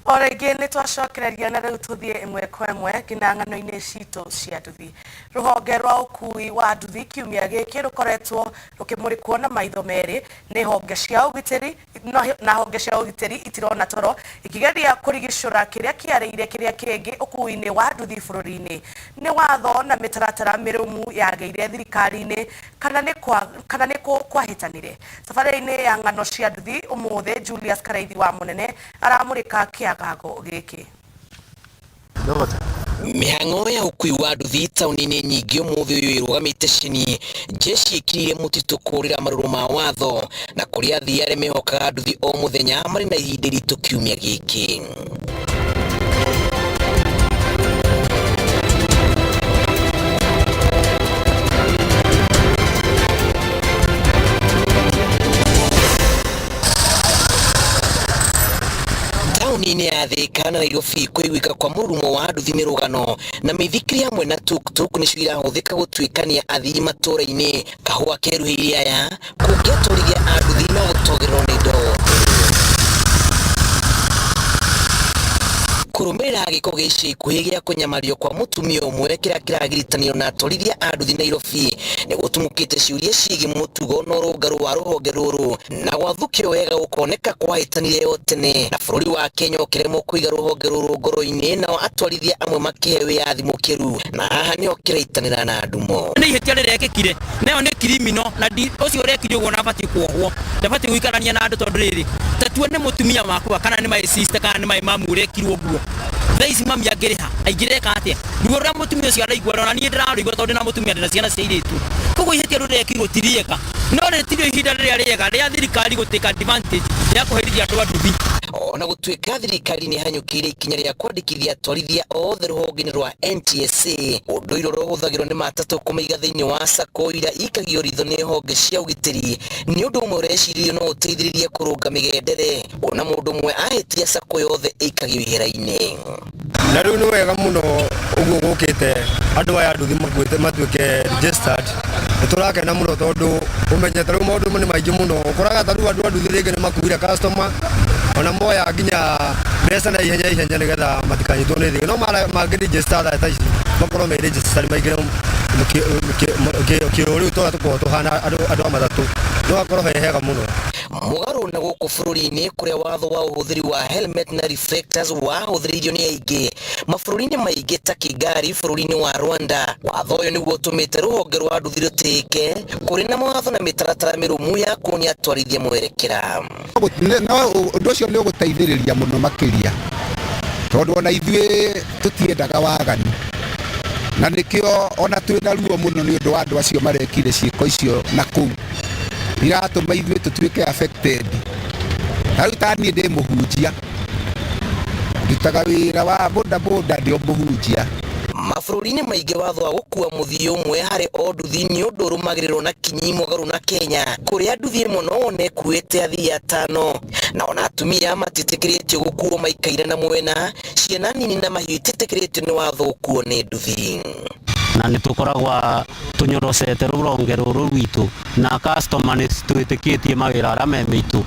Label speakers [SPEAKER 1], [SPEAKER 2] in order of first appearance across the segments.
[SPEAKER 1] Ora gene twacokereria na riu tuthie imwe kwa imwe kinang'ano-ini cito cia nduthi. Ruhonge rwa ukui wa nduthi kiumia giki rukoretwo rukimurikwo na maitho meri ni honge cia ugitiri na honge cia ugitiri itirona toro ikigeria kurigicura kiria kiareire kiria kingi ukui-ini wa nduthi bururi-ini. Ni watho na mitaratara mirumu yageire thirikari-ini kana ni kwahitanire. Safari-ini ya ng'ano cia nduthi umuthi Julius Karaithi wa Munene aramurika kiagago giki.
[SPEAKER 2] Mihang'o ya ukui wa nduthi tauni-ini nyingi umuthi uyu irugamite cini jeshi ikirire mutitu kurira maruru ma watho na kuria athii aria mehokaga nduthi o muthenya mari na ihinda iritu kiumia giki. Tauni-ini ya Thika na Nairobi kwĩwika kwa mũrumo wa nduthi mĩrũgano na mĩithikiri hamwe na tuk-tuk nĩcio irahuthĩka gũtuĩkania athii matũra-inĩ. Kahũa keruhĩire aya kũngĩatũrithia anduthi no gũtogererwo nĩ indo. Kurumira giko gici ikuhi gia kunyamario kwa mutumia umwe kiria kiragiritanio na atwarithia a nduthi Nairobi ni gutumukite ciuria ciigi mutugo no rungaru wa ruhonge ruru na gwathukio wega gukoneka kwahitanire yo tene na bururi wa Kenya ukiremwo kuiga ruhonge ruru ngoro-ini nao atwarithia amwe makihewe yathi mukiru na haha ni okiraitanira na ndumo
[SPEAKER 3] ni ihĩtia rirekĩkire nayo ni criminal na ucio urekirio gwo na bati kuohwo ndabati guikarania na andu tondu riri tatue ni mutumia makwa kana ni my sister kana ni my mom urekirwo guo thaisi mami angiriha aingireka atia ruo rwa mutumia ucio araigua na nie ndiraruigua tondu na mutumia ndina ciana cia iritu koguo ihĩtia rurekirwo tirieka no ritirio ihinda riria riega ria thirikari gutika advantage ya kuherithia andu a nduthi.
[SPEAKER 2] Ona gũtuĩka thirikari nĩ hanyũkĩire ikinya rĩa kwandĩkithia atwarithia othe rũhonge-inĩ rwa NTSA ũndũ ũyũ rũhũthagĩrwo nĩ matatũ kũmaiga thĩinĩ wa sacco iria ikagio ritho nĩ honge cia ũgitĩri nĩ ũndũ ũmwe ũrecirio no ũteithĩrĩrie kũrũnga mĩgendere ona mũndũ ũmwe ahĩtia sacco yothe ĩikagio ihera-inĩ.
[SPEAKER 4] Na rĩu nĩ wega mũno ũguo gũkĩte andũ aya nduthi matuĩke registered nĩ tũrakena mũno tondũ ũmenyete rĩu maũndũ nĩ maingĩ mũno ũkoraga ta rĩu andũ a nduthi rĩngĩ nĩ makuire customer ona moya nginya mbeca na ihenya nĩgetha matikanyitwo nĩ thigari no mangĩ-register tha ici makorwo me-register maingĩ kĩrũrĩu tũrĩa tũkoragwo tũhana andũ a matatũ no hakorwo he hega mũno.
[SPEAKER 2] Mũgarũ na gũkũ bũrũri-inĩ kũrĩa watho wa ũhũthĩri wa helmet na reflectors wahũthĩrĩirio nĩ aingĩ mabũrũri-inĩ maingĩ ta Kigali bũrũri-inĩ wa Rwanda. Watho ũyũ nĩguo ũtũmĩte rũhonge rwa nduthi rũtĩĩke kũrĩ na mawatho na mĩtaratara mĩrũmu ya kuonia atwarithia mwerekera.
[SPEAKER 5] No ũndũ ũcio nĩ ũgũteithĩrĩria mũno makĩria tondũ ona ithuĩ tũtiendaga waganu na nĩkĩo ona twĩna ruo mũno nĩ ũndũ wa andũ acio marekire ciĩko icio na kũu iratũma ithuĩ tũtuĩke affected. Rĩu ta niĩ ndĩ mũhunjia ndutaga wĩra wa bodaboda ndĩ o mũhunjia.
[SPEAKER 2] Mabũrũri-inĩ maingĩ watho wa gũkua mũthii ũmwe harĩ o nduthi nĩ ũndũ ũrũmagĩrĩrwo na kinyi mũgarũ na Kenya kũrĩa nduthi ĩmwe no wone ĩkuĩte athii atano na ona atumia matĩtĩkĩrĩtio gũkuo maikaire na mwena ciana nini na mahiũ itĩtĩkĩrĩtio nĩ watho gũkuo nĩ nduthi.
[SPEAKER 6] Na nĩ tũkoragwo tũnyorocete rũhonge rũrũ rwitũ na customer nĩ twĩtĩkĩtie mawĩra arĩa me maitũ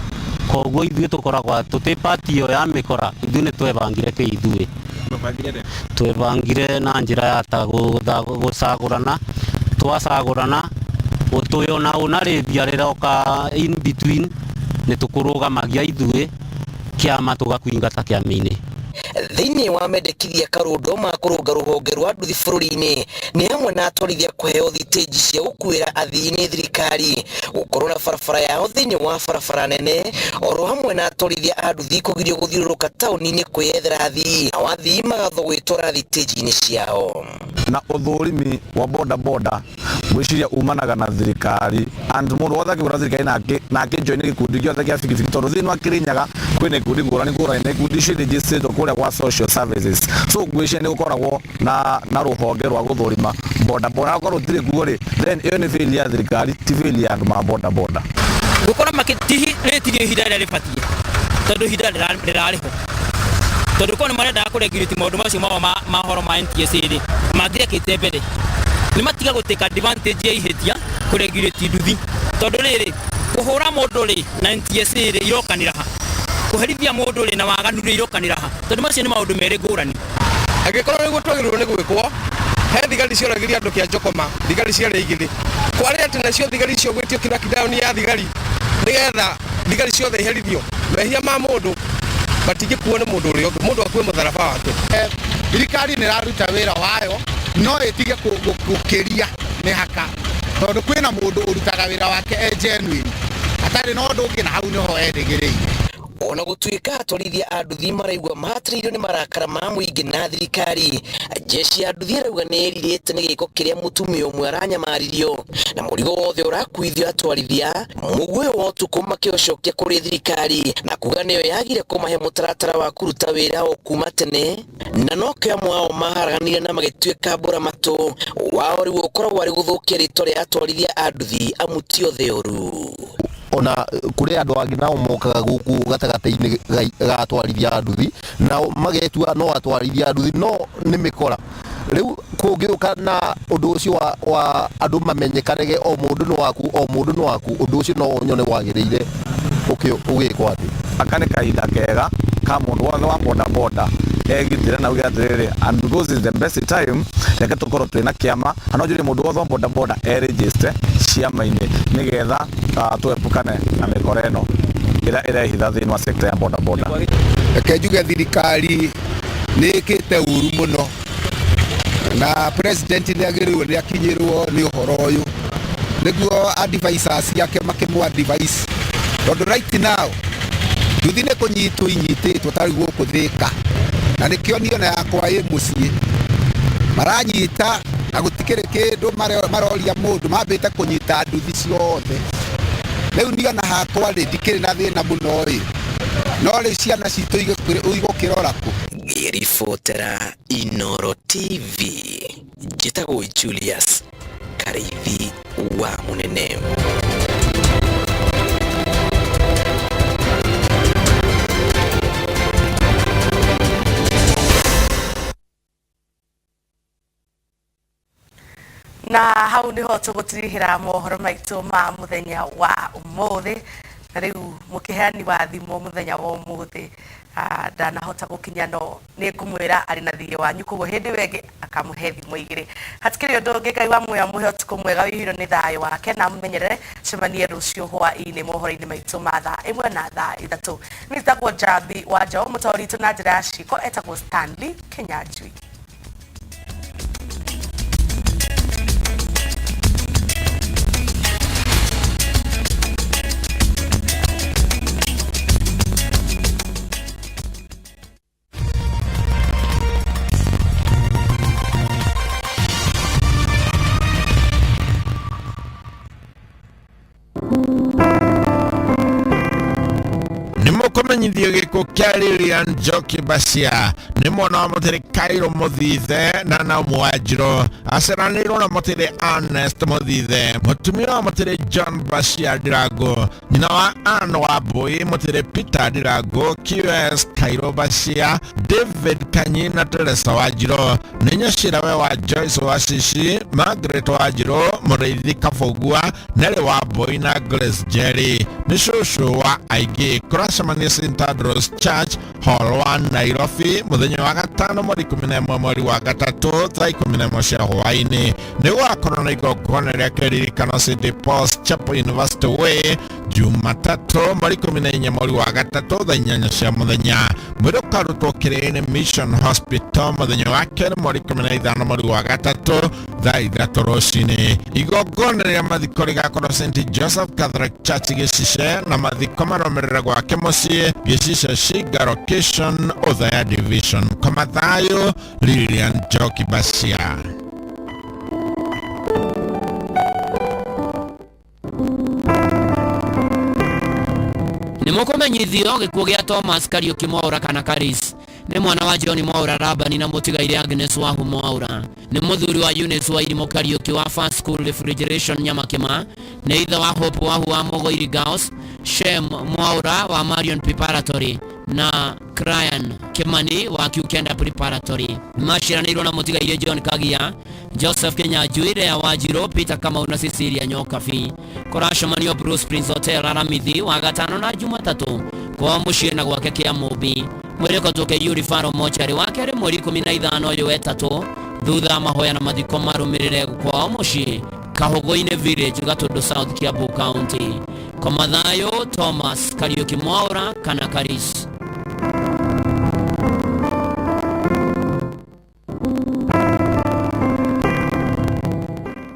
[SPEAKER 6] koguo ithuĩ tũkoragwo tũtĩ pati ĩyo ya mĩkora ithuĩ nĩ twebangire kĩithuĩ twebangire na njĩra ya ta gũcagũrana twacagũrana ũtũyona ũnarĩthia rĩroka in between nĩ tũkũrũgamagia ithuĩ kĩama tũgakuingata kĩama-inĩ.
[SPEAKER 2] Thĩinĩ wa mendekithia karũndo ma kũrũnga rũhonge rwa nduthi bũrũri-inĩ nĩ hamwe na atwarithia kũheo thitĩnji cia gũkuĩra athii nĩ thirikari gũkorwo na barabara yao thĩinĩ wa barabara nene oro hamwe na atwarithia a nduthi kũgirio gũthiũrũrũka taũni-inĩ kwĩyethera athii nao athii magathwo gwĩtwara thitĩnji-inĩ ciao.
[SPEAKER 7] Na ũthũrimi wa bodaboda gwĩciria umanaga na thirikari and mũndũ wothe akĩgũra thirikari na akĩnjoine gĩkundi gĩothe kĩa bikibiki tondũ thĩinĩ wa Kĩrĩnyaga kwĩna ikundi ngũrani na ikundi icio irĩnjĩstĩtwo kũrĩa gwa social services so gwĩciria nĩ gũkoragwo na rũhonge rwa gũthũrima bodaboda akorwo rũtirĩ kuo rĩ then ĩyo nĩ failure ya thirikari ti failure ya andũ ma bodaboda
[SPEAKER 3] gũkorwo makĩrĩtirio ihinda rĩrĩa rĩbatiĩ tondũ ihinda rĩrarĩho tondũ korwo nĩ marendaga kũregulate maũndũ macio mao mahoro ma NTSA rĩ mangĩrekĩte mbere nĩ matiga gũtĩka advantage ya ihĩtia kũregulate nduthi tondũ rĩrĩ kũhũra mũndũ rĩ na NTSA rĩ irokanĩra ha kuherithia mundu ri na waganu ri irokanira ha tondu macio ni maundu meri ngurani
[SPEAKER 4] agikorwo niguo twagirwo ni gwikwo he thigari cioragire andu kia njokoma thigari ciarĩ igĩrĩ kwari atĩ nacio thigari icio gwĩtio kirakidauni ya thigari nigetha thigari ciothe iherithio mehia ma mundu batingĩkuo nĩ mundu ũrĩa ũngĩ mundu akue mũtharaba wake.
[SPEAKER 5] Thirikari nĩ ĩraruta wĩra wayo no ĩtige gũkĩria mĩhaka tondũ kwĩna mũndũ ũrutaga wĩra wake genuine atarĩ na ũndũ ũngĩ na hau nĩho erĩgĩrĩire.
[SPEAKER 2] Ona gũtuĩka atwarithia a nduthi maraigua mahatĩrĩirio nĩ marakara ma mũingĩ na thirikari, jeshi ya nduthi arauga nĩ ĩrirĩte nĩ gĩko kĩrĩa mũtumia ũmwe aranyamaririo na mũrigo wothe ũrakuithio atwarithia mũguĩ wa ũtukũ makĩũcokia kũrĩ thirikari na kuga nĩyo yagire kũmahe mũtaratara wa kũruta wĩra o kuma tene na no kĩo amwe ao maharaganire na magĩtuĩka mbũra matũ wao rĩu ũkoragwo arĩ gũthũkia rĩtwa rĩa atwarithia a nduthi amuti othe ũru.
[SPEAKER 8] Ona kuri andu angi nao mokaga guku gatagata-ini ga atwarithia a nduthi na magetua no atwarithia a nduthi no ni mikora riu kungiuka na undu ucio wa andu mamenyekanege o mundu no waku undu ucio no nyone wagiriire ugikwa ati
[SPEAKER 7] akane kahinda kega ka mundu wothe wa boda boda egitire na ugia atiriri and because is the best time reke tukorwo twina kiama anojuri mundu wothe wa boda boda register ciama-ini nigetha twepukane na mikora ĩno ĩrĩa ĩrehitha thĩinĩ wa sector ya boda boda.
[SPEAKER 5] Reke njuge thirikari nĩ ĩkĩte ũru mũno na president nĩ agĩrĩirwo nĩ akinyĩrwo nĩ ũhoro ũyũ nĩguo advisors yake makĩmũ advice tondũ right now nduthi nĩ kũnyitwo inyitĩtwo tarĩ gũkũ Thĩka na nĩkĩo niĩ ona yakwa ĩ mũciĩ maranyita na gũtikĩrĩ kĩndũ maroria mũndũ mambĩte kũnyita nduthi ciothe rĩu niĩ ona hakwa rĩ ndikĩrĩ na thĩna mũno rĩ no rĩ ciana citũ igũkĩrora kũ.
[SPEAKER 2] Ngĩribotera Inooro TV njĩtagwo Julius Kareithi wa Munene.
[SPEAKER 1] Na hau niho tũgũtirihĩra mohoro maitũ ma mũthenya wa ũmũthĩ na rĩu mũkĩheani wa thimũ mũthenya wa ũmũthĩ ndanahota gũkinya no nĩ ngũmwĩra arĩ na thirĩ wanyu koguo hĩndĩ wengĩ akamũhe thimũ igĩrĩ. Hatikĩrĩ ũndũ ũngĩ, Ngai wa muoyo mũhe ũtukũ mwega wĩhĩirwo nĩ thayũ wake na mũmenyerere cemanie rũciũ hwaĩ-inĩ mohoro-inĩ maitũ ma thaa 1 na thaa 3. Niĩ njĩtagwo Njambi wa Njaũ, mũtaũri witũ na njĩra ya ciko etagwo Stanley Kĩnyanjui.
[SPEAKER 9] Nimukumenyithio gĩkuũ kĩa Lilian Njoki Bacia nĩ mwana wa mũtĩrĩ Kairo Mũthithe na na Mwanjirũ aceranĩirwo na mũtĩrĩ Ernest Mũthithe mũtumia wa mũtĩrĩ John Bacia Ndirango nyina wa Anne Wambui mũtĩrĩ Peter Ndirango QS Kairo Bacia David Kanyi na Teresa Wanjirũ nĩ nyacira we wa Joyce Wacici Margaret Wanjirũ Mũrĩithi Kabũgua Nelly Wambui na Grace Jerry nĩ cũcũ wa aingĩ kũracemania St Andrews Church Hall 1 Nairobi mũthenya wa gatano mweri 11 mweri wa gatatũ thaa 11 cia hwaĩ-inĩ nĩ gwakorwo na igongona rĩa kĩririkano St Paul's Chapel University Way Jumatatũ mweri 14 mweri wa gatatũ thaa 8 cia mũthenya. Mwĩrĩ ũkarutwo kĩrĩĩnĩ Mission Hospital mũthenya wa kerĩ mweri 15 mweri wa gatatũ thaa 3 rũcinĩ. Igongona rĩa mathiko rĩgakorwo St Joseph Catholic Church Gĩcice na mathiko marũmĩrĩra gwake mũciĩ Gĩcice Shiga Location Othaya Division. Kwa mathayo Lilian Njoki Bacia.
[SPEAKER 3] Nimukumenyithio gĩkuũ gĩa Thomas Kariuki Mwaura kana Karis nĩ mwana wa John Mwaura Rabani na mũtigaire Agnes Wahu Mwaura nĩ mũthuri wa Eunice wa Irimo Kariuki wa First School Refrigeration Nyamakima nĩ ithe wa Hope Wahu wa Mogoiri Girls, Shem Mwaura wa Marion Preparatory na Ryan Kimani wa Kiukenda Preparatory. Maciranĩirwo na mũtigaire John Kagia, Joseph Kĩnyanjui, Lea Wanjirũ, Peter Kamau na Cecilia Nyokabi. Kũracemanio Bruce Prince Hotel Aramithi wa gatano na Jumatatũ kwa muciĩ na gwake kĩa mũmbi mwĩrĩ ũkatũke yurifaro mochari wake arĩ mweri 15 ũyũ wetatũ thutha mahoya na mathiko marũmĩrĩre kwao mũciĩ Kahũgũ-inĩ village Gatũndũ South Kiambu County. Kwa mathayo Thomas Kariuki Mwaura kana Karis.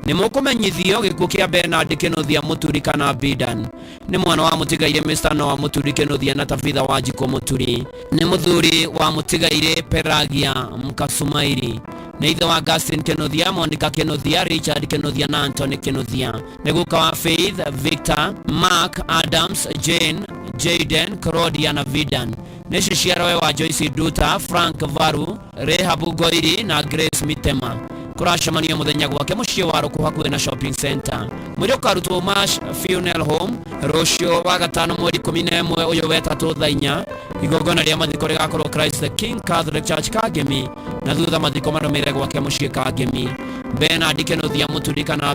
[SPEAKER 3] Nĩ mũkũmenyithio gĩkuũ kĩa Bernard Kĩnuthia Mũturi kana Bidan nĩ mwana wa mũtigaire Mr. Noah Mũturi Kĩnuthia na tabitha wa Njiko Mũturi nĩ mũthuri wa mũtigaire Pelagia Mkasumairi nĩ ithe wa Augustine Kĩnuthia, Monica Kĩnuthia, Richard Kĩnuthia na Anthony Kĩnuthia nĩ guka wa Faith, Victor, Mark, Adams, Jane, Jaden, Claudia na Vidan nĩ ciciarwe wa Joyce Duta, Frank Varu, Rehabu Goiri na Grace Mitema kuracemania muthenya gwake muciĩ wa Rũkũ hakuhĩ na shopping center. Mwĩrĩ ũkarutwo Marsh Funeral Home rũciũ wa gatano mweri 11 ũyũ wetatũ thaa 4. Igongona rĩa mathiko rĩgakorwo Christ the King Catholic Church Kangemi na thutha mathiko marũmĩrĩre gwake muciĩ Kangemi. Bernard Kĩnuthia Mũturi kana